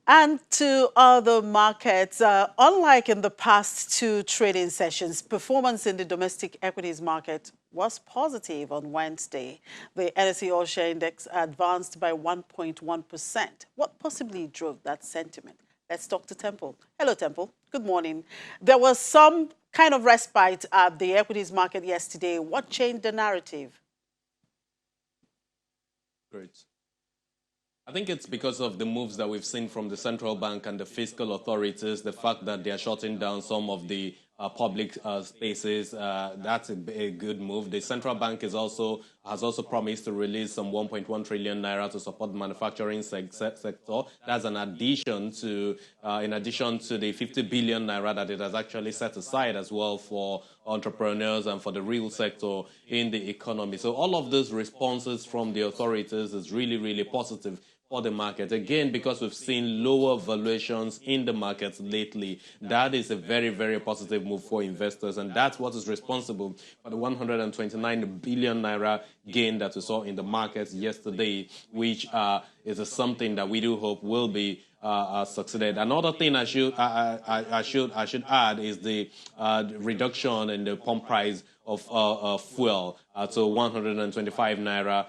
And to other markets, unlike in the past two trading sessions, performance in the domestic equities market was positive on Wednesday. The NSE All Share Index advanced by 1.1%. What possibly drove that sentiment? Let's talk to Temple. Hello, Temple. Good morning. There was some kind of respite at the equities market yesterday. What changed the narrative? Great. I think it's because of the moves that we've seen from the central bank and the fiscal authorities, the fact that they're shutting down some of the public spaces. That's a good move. The central bank has also promised to release some 1.1 trillion naira to support the manufacturing sector. That's in addition to the 50 billion naira that it has actually set aside as well for entrepreneurs and for the real sector in the economy. So all of those responses from the authorities is really, really positive for the market. Again, because we've seen lower valuations in the markets lately, that is a very, very positive move for investors. And that's what is responsible for the 129 billion naira gain that we saw in the markets yesterday, which is something that we do hope will be succeeded. Another thing I should add is the reduction in the pump price of fuel to 125 naira.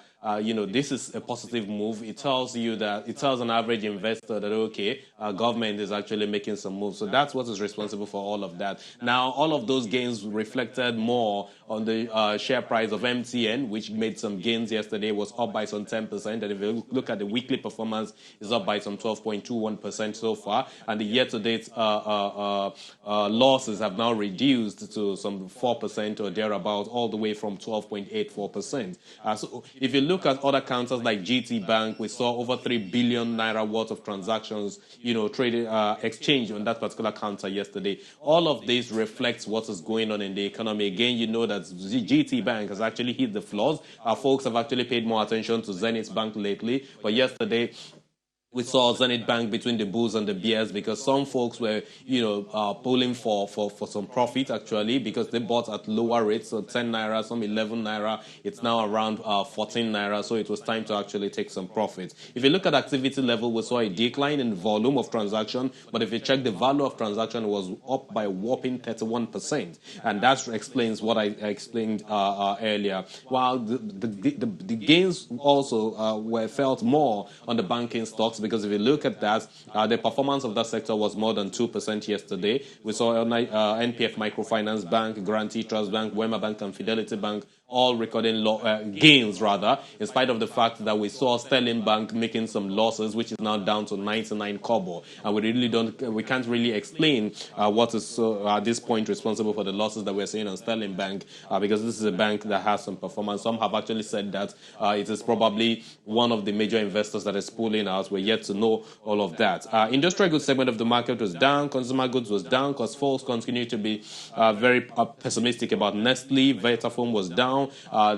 This is a positive move. It tells an average investor that, okay, government is actually making some moves. So that's what is responsible for all of that. Now, all of those gains reflected more on the share price of MTN, which made some gains yesterday, was up by some 10%. And if you look at the weekly performance, it's up by some 12.21% so far. And the year-to-date losses have now reduced to some 4% or thereabouts, all the way from 12.84%. So if you look at other counters like GT Bank, we saw over 3 billion naira worth of transactions, traded, exchange on that particular counter yesterday. All of this reflects what is going on in the economy. Again, you know that GT Bank has actually hit the floors. Our folks have actually paid more attention to Zenith Bank lately, but yesterday we saw Zenith Bank between the bulls and the bears because some folks were, pulling for some profit actually because they bought at lower rates, so 10 naira, some 11 naira. It's now around 14 naira, so it was time to actually take some profit. If you look at activity level, we saw a decline in volume of transaction, but if you check the value of transaction, it was up by a whopping 31%, and that explains what I explained earlier. While the gains also were felt more on the banking stocks, because if you look at that, the performance of that sector was more than 2% yesterday. We saw NPF Microfinance Bank, Guarantee Trust Bank, Wema Bank, and Fidelity Bank all recording gains, rather, in spite of the fact that we saw Sterling Bank making some losses, which is now down to 99 kobo. And we can't really explain what is at this point responsible for the losses that we're seeing on Sterling Bank, because this is a bank that has some performance. Some have actually said that it is probably one of the major investors that is pulling out. We're yet to know all of that. Industrial goods segment of the market was down. Consumer goods was down because folks continue to be very pessimistic about Nestle. Vitafoam was down.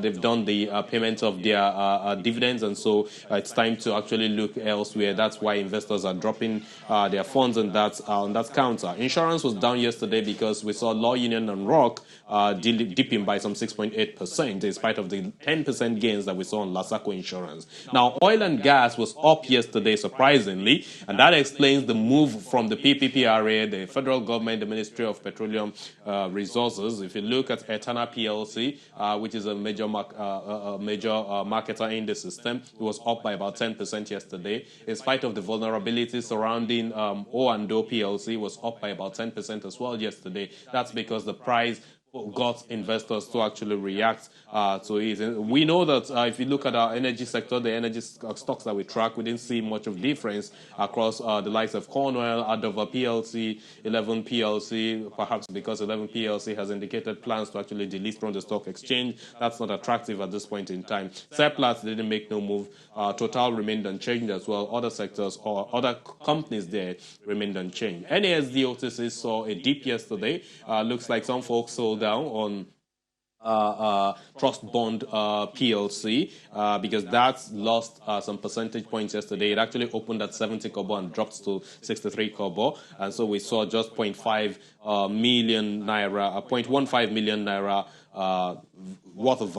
They've done the payment of their dividends, and so it's time to actually look elsewhere. That's why investors are dropping their funds on that counter. Insurance was down yesterday because we saw Law Union and Rock dipping by some 6.8% in spite of the 10% gains that we saw on Lasaco Insurance. Now, oil and gas was up yesterday, surprisingly, and that explains the move from the PPPRA, the federal government, the Ministry of Petroleum Resources. If you look at Etana PLC, which is a major marketer in the system, it was up by about 10% yesterday. In spite of the vulnerabilities surrounding O&O PLC, was up by about 10% as well yesterday. That's because the price got investors to actually react to it. And we know that if you look at our energy sector, the energy stocks that we track, we didn't see much of difference across the likes of Cornwell, Adova PLC, 11 PLC, perhaps because 11 PLC has indicated plans to actually delist from the stock exchange. That's not attractive at this point in time. Seplat didn't make no move. Total remained unchanged as well. Other sectors or other companies there remained unchanged. NASD OTC saw a dip yesterday. Looks like some folks sold down on Trust Bond PLC because that's lost some percentage points yesterday. It actually opened at 70 kobo and dropped to 63 kobo, and so we saw just 0.5 million naira, 0.15 million naira worth of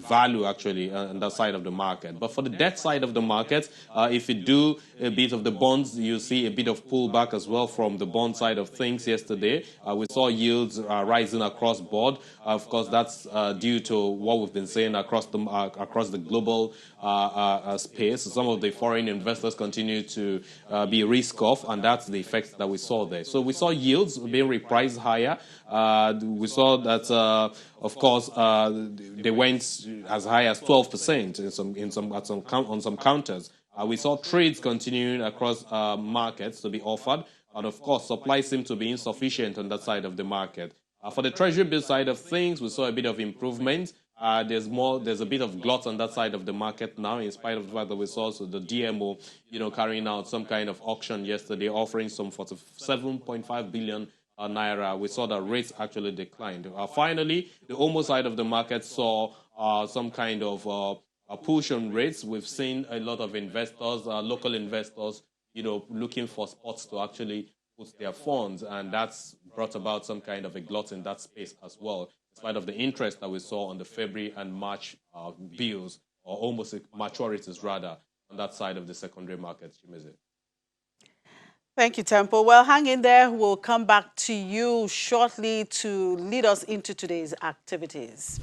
value actually on that side of the market. But for the debt side of the market, if you do a bit of the bonds, you see a bit of pullback as well from the bond side of things yesterday. We saw yields rising across board. Of course, that's due to what we've been saying across the global space. Some of the foreign investors continue to be risk off, and that's the effect that we saw there. So we saw yields being repriced higher. We saw that, of course, they went as high as 12% on some counters. We saw trades continuing across markets to be offered, and of course, supply seemed to be insufficient on that side of the market. For the treasury bill side of things, we saw a bit of improvement. There's a bit of glut on that side of the market now, in spite of the fact that we saw also the DMO, carrying out some kind of auction yesterday, offering some 47.5 billion naira. We saw that rates actually declined. Finally, the OMO side of the market saw some kind of a push on rates. We've seen a lot of investors, local investors, looking for spots to actually put their funds, and that's brought about some kind of a glut in that space as well, in spite of the interest that we saw on the February and March bills, or almost maturities rather, on that side of the secondary market. Thank you, Temple. Well, hang in there. We'll come back to you shortly to lead us into today's activities.